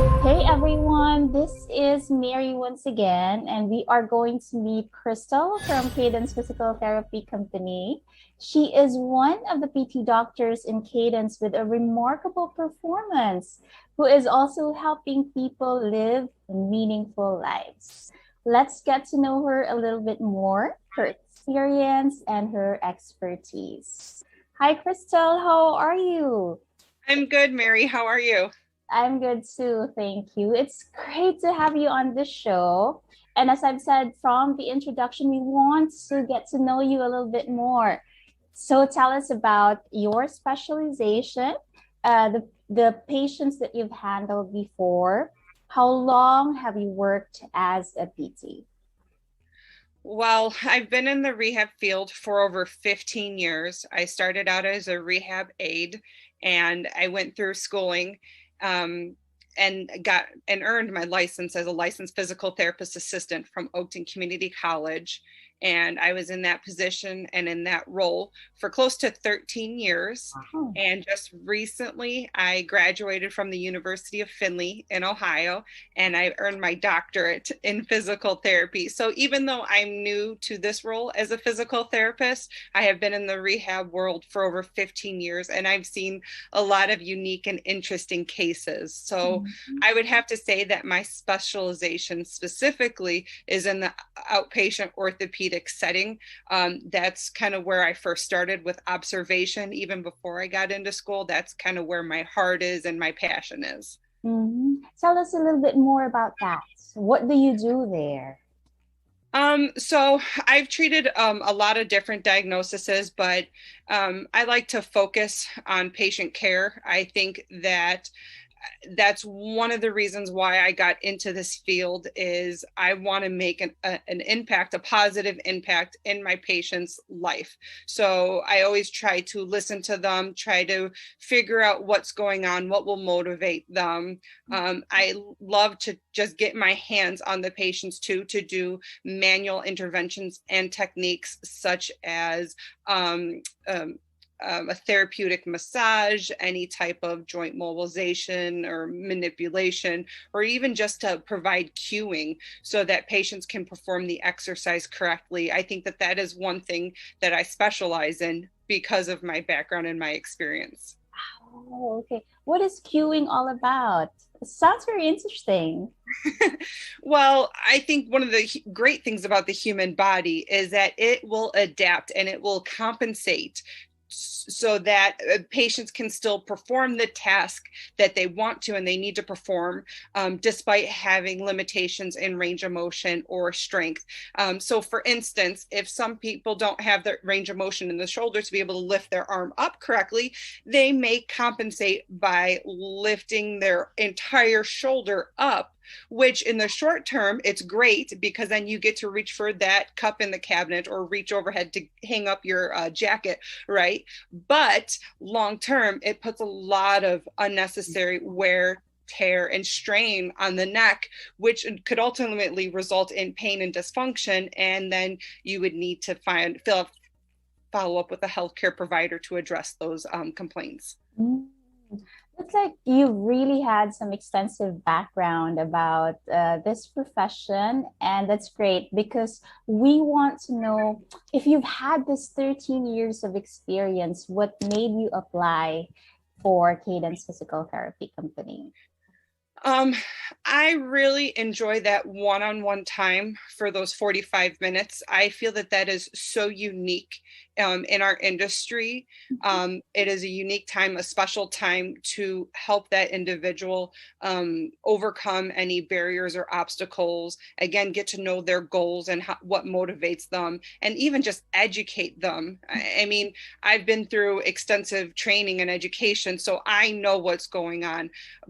Hey everyone, this is Mary once again, and we are going to meet Crystal from Cadence Physical Therapy Company. She is one of the PT doctors in Cadence with a remarkable performance, who is also helping people live meaningful lives. Let's get to know her a little bit more, her experience, and her expertise. Hi, Crystal, how are you? I'm good, Mary. How are you? I'm good too, thank you. It's great to have you on the show. And as I've said from the introduction, we want to get to know you a little bit more. So tell us about your specialization, the patients that you've handled before. How long have you worked as a PT? Well, I've been in the rehab field for over 15 years. I started out as a rehab aide and I went through schooling um, and got and earned my license as a licensed physical therapist assistant from Oakton Community College. And I was in that position and in that role for close to 13 years. Oh. And just recently, I graduated from the University of Findlay in Ohio, and I earned my doctorate in physical therapy. So even though I'm new to this role as a physical therapist, I have been in the rehab world for over 15 years, and I've seen a lot of unique and interesting cases. So Mhm. I would have to say that my specialization specifically is in the outpatient orthopedic setting. That's kind of where I first started with observation, even before I got into school. That's kind of where my heart is and my passion is. Tell us a little bit more about that. What do you do there? So I've treated a lot of different diagnoses, but I like to focus on patient care. I think that that's one of the reasons why I got into this field is I want to make an impact, a positive impact in my patient's life. So I always try to listen to them, try to figure out what's going on, what will motivate them. I love to just get my hands on the patients too, to do manual interventions and techniques such as a therapeutic massage, any type of joint mobilization or manipulation, or even just to provide cueing so that patients can perform the exercise correctly. I think that that is one thing that I specialize in because of my background and my experience. Oh, okay. What is queuing all about? Sounds very interesting. Well, I think one of the great things about the human body is that it will adapt and it will compensate so that patients can still perform the task that they want to and they need to perform, despite having limitations in range of motion or strength. So for instance, if some people don't have the range of motion in the shoulder to be able to lift their arm up correctly, they may compensate by lifting their entire shoulder up, which in the short term it's great because then you get to reach for that cup in the cabinet or reach overhead to hang up your jacket, right? But long term it puts a lot of unnecessary wear, tear, and strain on the neck, which could ultimately result in pain and dysfunction, and then you would need to follow up with a healthcare provider to address those complaints. Mm. Looks like you really had some extensive background about this profession, and that's great because we want to know if you've had this 13 years of experience, what made you apply for Cadence Physical Therapy Company? Um, I really enjoy that one-on-one time for those 45 minutes. I feel that that is so unique in our industry. It is a unique time, a special time to help that individual overcome any barriers or obstacles. Again, get to know their goals and what motivates them, and even just educate them. I mean, I've been through extensive training and education, so I know what's going on,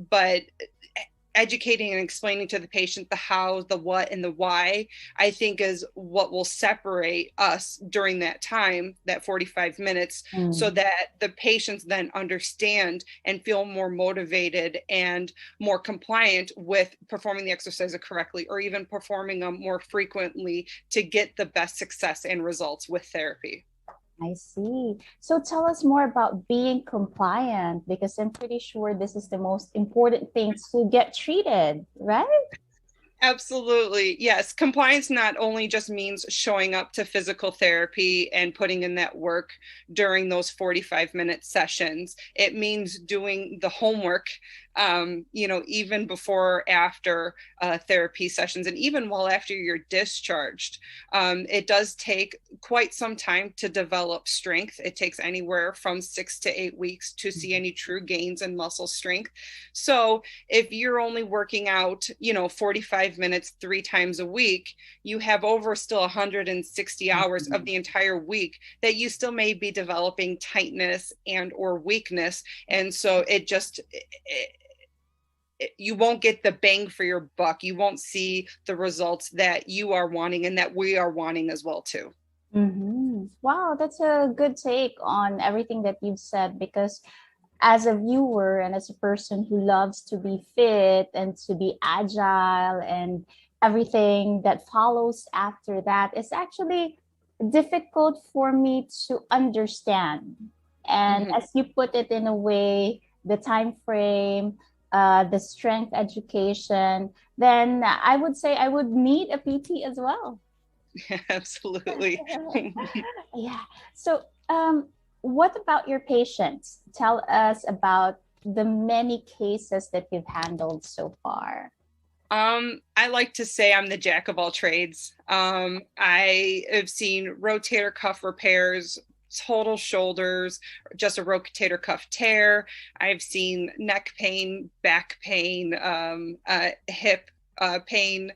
but educating and explaining to the patient the how, the what, and the why, I think is what will separate us during that time, that 45 minutes, so Mm. that the patients then understand and feel more motivated and more compliant with performing the exercise correctly or even performing them more frequently to get the best success and results with therapy. I see. So tell us more about being compliant because I'm pretty sure this is the most important thing to get treated, right? Absolutely. Yes. Compliance not only just means showing up to physical therapy and putting in that work during those 45-minute sessions. It means doing the homework, even before or after therapy sessions, and even while after you're discharged. It does take quite some time to develop strength. It takes anywhere from 6 to 8 weeks to see any true gains in muscle strength. So if you're only working out, 45 minutes 3 times a week, you have over still 160 hours of the entire week that you still may be developing tightness and or weakness. And so you won't get the bang for your buck. You won't see the results that you are wanting and that we are wanting as well too. Wow, that's a good take on everything that you've said because as a viewer and as a person who loves to be fit and to be agile and everything that follows after that, it's actually difficult for me to understand. And Mhm. as you put it in a way, the time frame, the strength education, then I would say I would need a PT as well. Absolutely. Yeah. So, what about your patients? Tell us about the many cases that you've handled so far. I like to say I'm the jack of all trades. I have seen rotator cuff repairs, total shoulders, just a rotator cuff tear. I've seen neck pain, back pain, hip pain,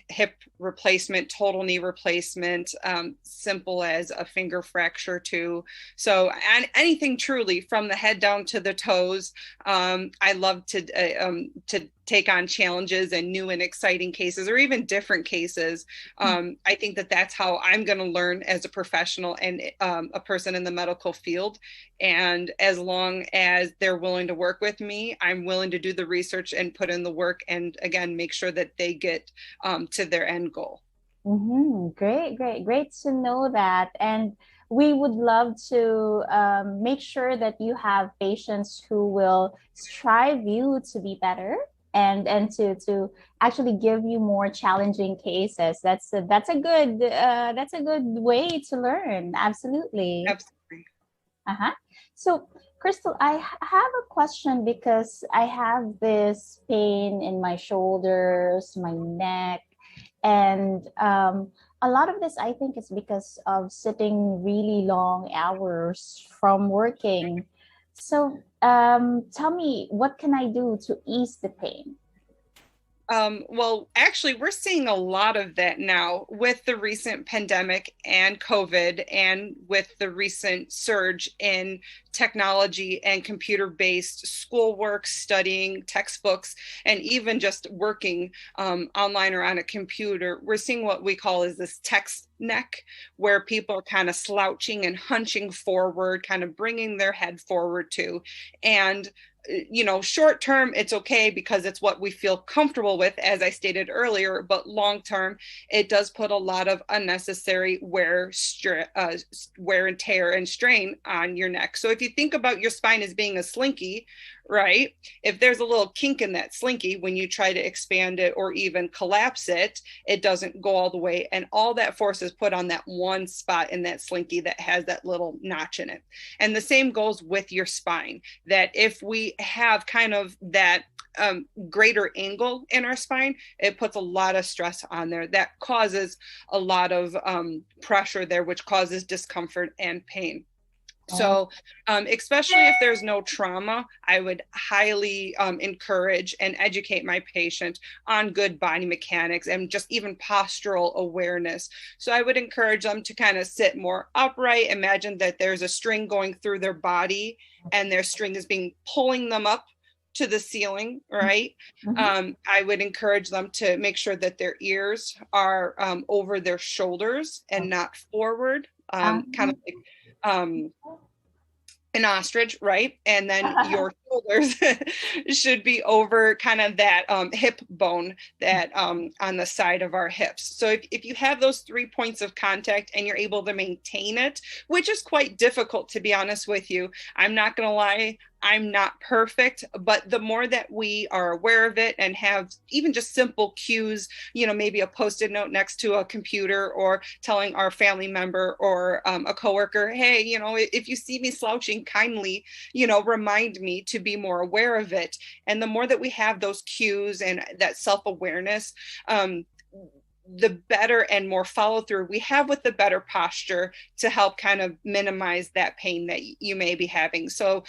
hip replacement, total knee replacement, simple as a finger fracture too. So and anything truly from the head down to the toes. I love to take on challenges and new and exciting cases or even different cases. I think that that's how I'm going to learn as a professional and a person in the medical field. And as long as they're willing to work with me, I'm willing to do the research and put in the work and again, make sure that they get to their end goal. Great, great, great to know that. And we would love to make sure that you have patients who will strive you to be better and to actually give you more challenging cases. That's a good way to learn. Absolutely. Absolutely. Uh-huh. So, Crystal, have a question because I have this pain in my shoulders, my neck, and a lot of this I think is because of sitting really long hours from working. So, tell me, what can I do to ease the pain? Well, actually, we're seeing a lot of that now with the recent pandemic and COVID, and with the recent surge in technology and computer based schoolwork, studying textbooks, and even just working online or on a computer. We're seeing what we call is this text neck, where people are kind of slouching and hunching forward, kind of bringing their head forward too. And short term, it's okay because it's what we feel comfortable with, as I stated earlier. But long term, it does put a lot of unnecessary wear and tear and strain on your neck. So if you think about your spine as being a slinky, right? If there's a little kink in that slinky, when you try to expand it or even collapse it, it doesn't go all the way. And all that force is put on that one spot in that slinky that has that little notch in it. And the same goes with your spine, that if we have kind of that greater angle in our spine, it puts a lot of stress on there that causes a lot of pressure there, which causes discomfort and pain. Oh, So, especially if there's no trauma, I would highly encourage and educate my patient on good body mechanics and just even postural awareness. So, I would encourage them to kind of sit more upright. Imagine that there's a string going through their body and their string is being pulling them up to the ceiling, right? mhm. I would encourage them to make sure that their ears are over their shoulders and not forward, kind of like um, an ostrich, right? And then your shoulders should be over kind of that hip bone that on the side of our hips. So if you have those 3 points of contact and you're able to maintain it, which is quite difficult, to be honest with you, I'm not going to lie, I'm not perfect, but the more that we are aware of it and have even just simple cues, maybe a post-it note next to a computer, or telling our family member or a coworker, hey, if you see me slouching, kindly, remind me to be more aware of it. And the more that we have those cues and that self-awareness, the better and more follow through we have with the better posture to help kind of minimize that pain that you may be having. So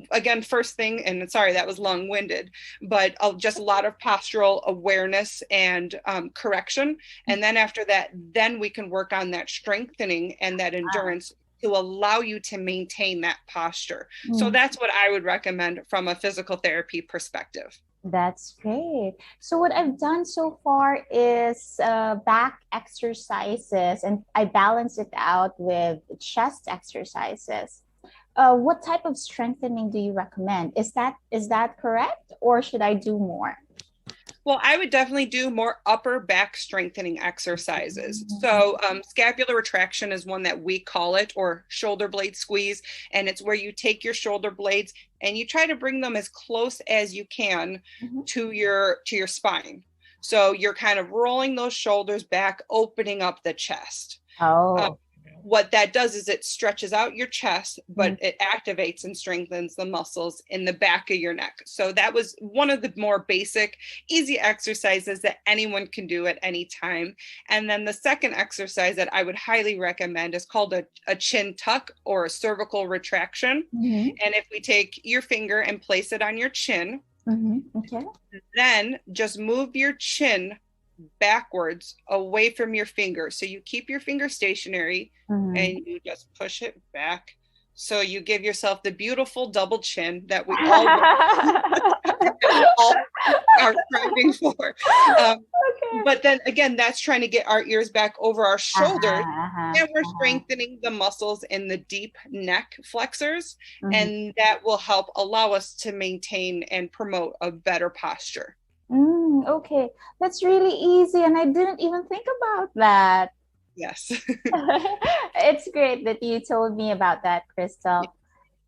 again, first thing, and sorry, that was long-winded, but just a lot of postural awareness and correction. And then after that, then we can work on that strengthening and that endurance to allow you to maintain that posture. So that's what I would recommend from a physical therapy perspective. That's great. So what I've done so far is back exercises, and I balance it out with chest exercises. What type of strengthening do you recommend? Is that correct, or should I do more? Well, I would definitely do more upper back strengthening exercises. So scapular retraction is one that we call it, or shoulder blade squeeze. And it's where you take your shoulder blades and you try to bring them as close as you can to your spine. So you're kind of rolling those shoulders back, opening up the chest. What that does is it stretches out your chest, but it activates and strengthens the muscles in the back of your neck. So that was one of the more basic, easy exercises that anyone can do at any time. And then the second exercise that I would highly recommend is called a chin tuck, or a cervical retraction. And if we take your finger and place it on your chin, okay, then just move your chin backwards away from your finger. So you keep your finger stationary and you just push it back. So you give yourself the beautiful double chin that we all are striving for. But then again, that's trying to get our ears back over our shoulders, and we're strengthening the muscles in the deep neck flexors, and that will help allow us to maintain and promote a better posture. Okay, that's really easy, and I didn't even think about that. Yes. It's great that you told me about that, Crystal.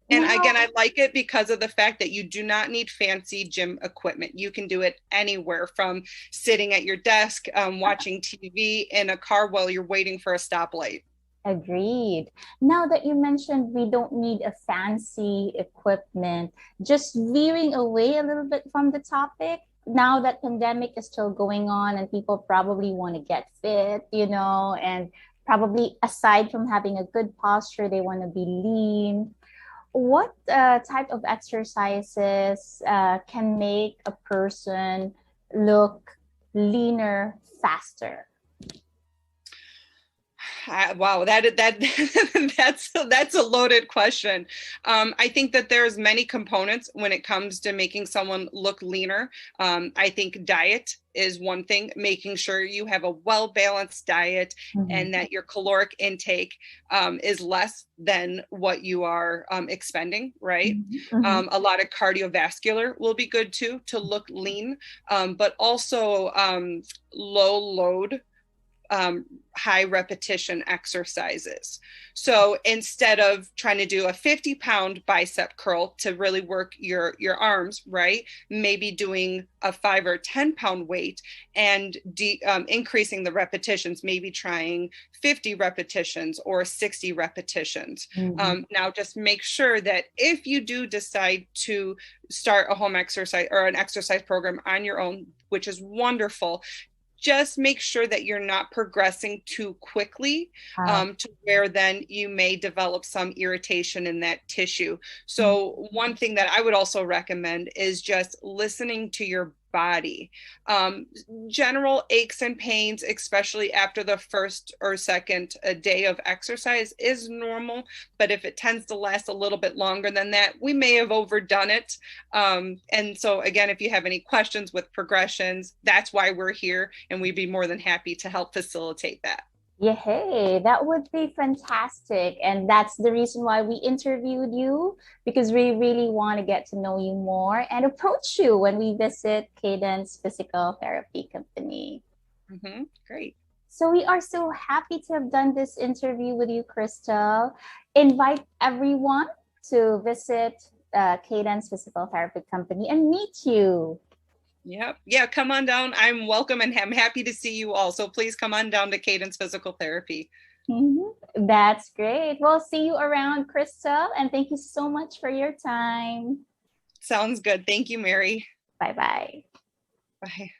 And again, I like it because of the fact that you do not need fancy gym equipment. You can do it anywhere, from sitting at your desk, watching TV, in a car while you're waiting for a stoplight. Agreed. Now that you mentioned we don't need a fancy equipment, just veering away a little bit from the topic, now that pandemic is still going on and people probably want to get fit, and probably aside from having a good posture, they want to be lean. What type of exercises can make a person look leaner faster? Wow, that's a loaded question. I think that there's many components when it comes to making someone look leaner. I think diet is one thing, making sure you have a well-balanced diet and that your caloric intake is less than what you are expending, right? A lot of cardiovascular will be good too, to look lean, but also low load, high repetition exercises. So instead of trying to do a 50-pound bicep curl to really work your arms, right? Maybe doing a 5 or 10-pound weight and increasing the repetitions, maybe trying 50 repetitions or 60 repetitions. Now just make sure that if you do decide to start a home exercise or an exercise program on your own, which is wonderful, just make sure that you're not progressing too quickly to where then you may develop some irritation in that tissue. So one thing that I would also recommend is just listening to your body. General aches and pains, especially after the first or second day of exercise, is normal. But if it tends to last a little bit longer than that, we may have overdone it. And so again, if you have any questions with progressions, that's why we're here, and we'd be more than happy to help facilitate that. Yeah, hey, that would be fantastic. And that's the reason why we interviewed you, because we really want to get to know you more and approach you when we visit Cadence Physical Therapy Company. Great. So we are so happy to have done this interview with you, Crystal. Invite everyone to visit Cadence Physical Therapy Company and meet you. Yep. Yeah, come on down. I'm welcome and I'm happy to see you all. So please come on down to Cadence Physical Therapy. That's great. We'll see you around, Crystal, and thank you so much for your time. Sounds good. Thank you, Mary. Bye bye. Bye.